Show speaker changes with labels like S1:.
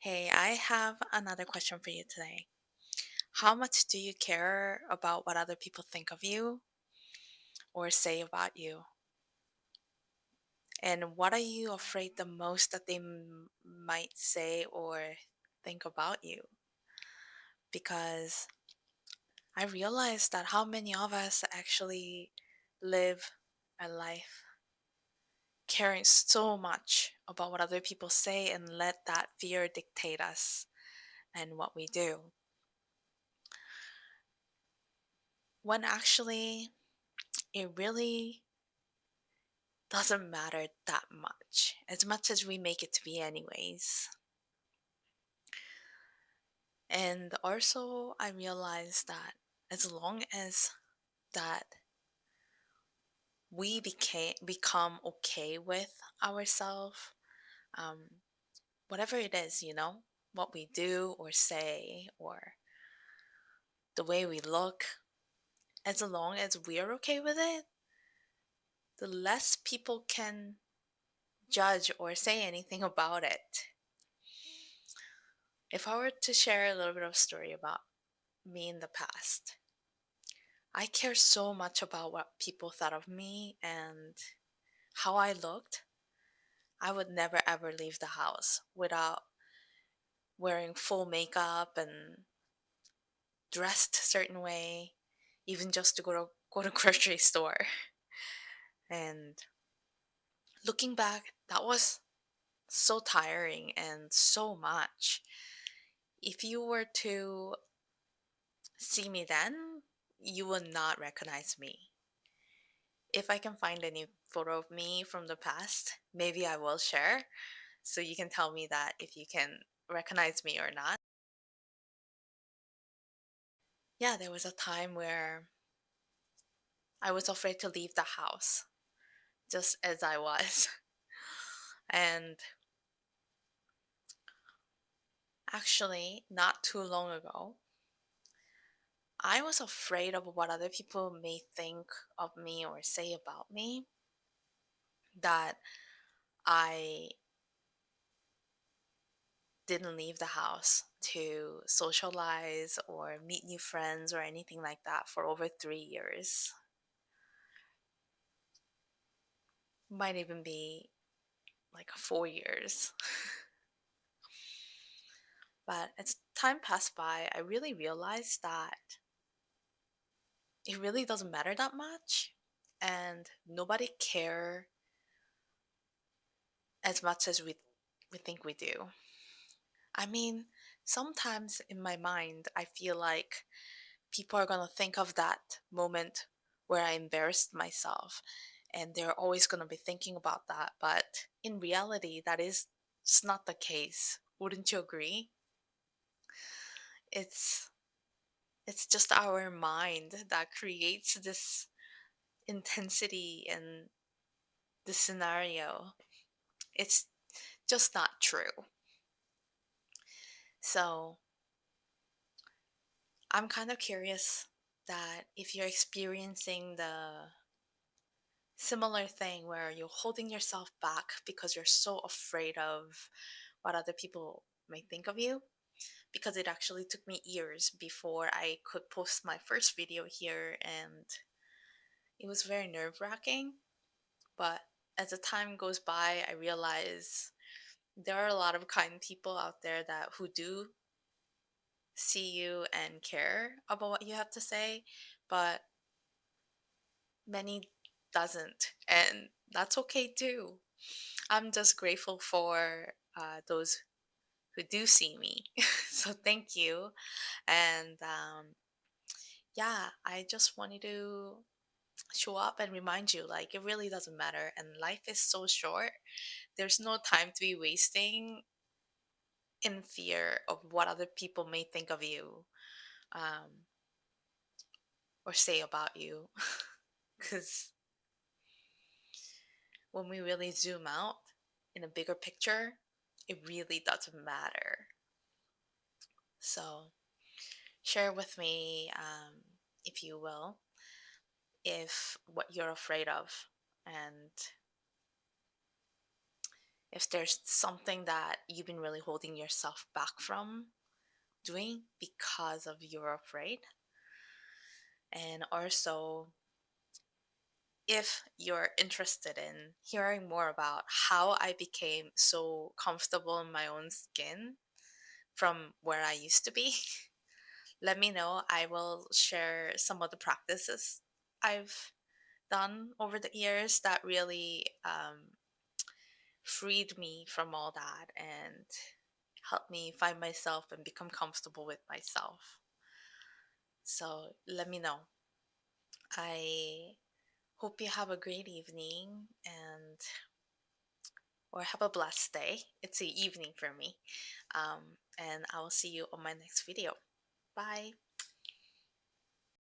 S1: Hey, I have another question for you today. How much do you care about what other people think of you or say about you? And what are you afraid the most that they might say or think about you? Because I realized that how many of us actually live a life caring so much about what other people say and let that fear dictate us and what we do. When actually it really doesn't matter that much as we make it to be anyways. And also I realized that as long as that we become okay with ourselves, um, whatever it is, what we do or say or the way we look, as long as we're okay with it, the less people can judge or say anything about it. If I were to share a little bit of story about me in the past, I care so much about what people thought of me and how I looked. I would never ever leave the house without wearing full makeup and dressed a certain way, even just to go to grocery store. And looking back, that was so tiring and so much. If you were to see me then, you would not recognize me. If I can find any photo of me from the past, maybe I will share so you can tell me that if you can recognize me or not. Yeah, there was a time where I was afraid to leave the house just as I was. And actually, not too long ago, I was afraid of what other people may think of me or say about me, that I didn't leave the house to socialize or meet new friends or anything like that for over 3 years. Might even be like 4 years. But as time passed by, I really realized that it really doesn't matter that much, and nobody care as much as we think we do. I mean, sometimes in my mind, I feel like people are gonna think of that moment where I embarrassed myself, and they're always gonna be thinking about that. But in reality, that is just not the case. Wouldn't you agree? It's it's just our mind that creates this intensity and the scenario. It's just not true. So I'm kind of curious that if you're experiencing the similar thing where you're holding yourself back because you're so afraid of what other people may think of you, because it actually took me years before I could post my first video here, and it was very nerve-wracking. But as the time goes by, I realize there are a lot of kind people out there that who do see you and care about what you have to say, but many doesn't, and that's okay too. I'm just grateful for those who do see me. So thank you. And yeah, I just wanted to show up and remind you, like, it really doesn't matter, and life is so short. There's no time to be wasting in fear of what other people may think of you, um, or say about you. Because when we really zoom out in a bigger picture, it really doesn't matter. So share with me, if you will, if what you're afraid of, and if there's something that you've been really holding yourself back from doing because of you're afraid. And also, if you're interested in hearing more about how I became so comfortable in my own skin from where I used to be, let me know. I will share some of the practices I've done over the years that really freed me from all that and helped me find myself and become comfortable with myself. So let me know. I hope you have a great evening and or have a blessed day. It's the evening for me. And I will see you on my next video. Bye.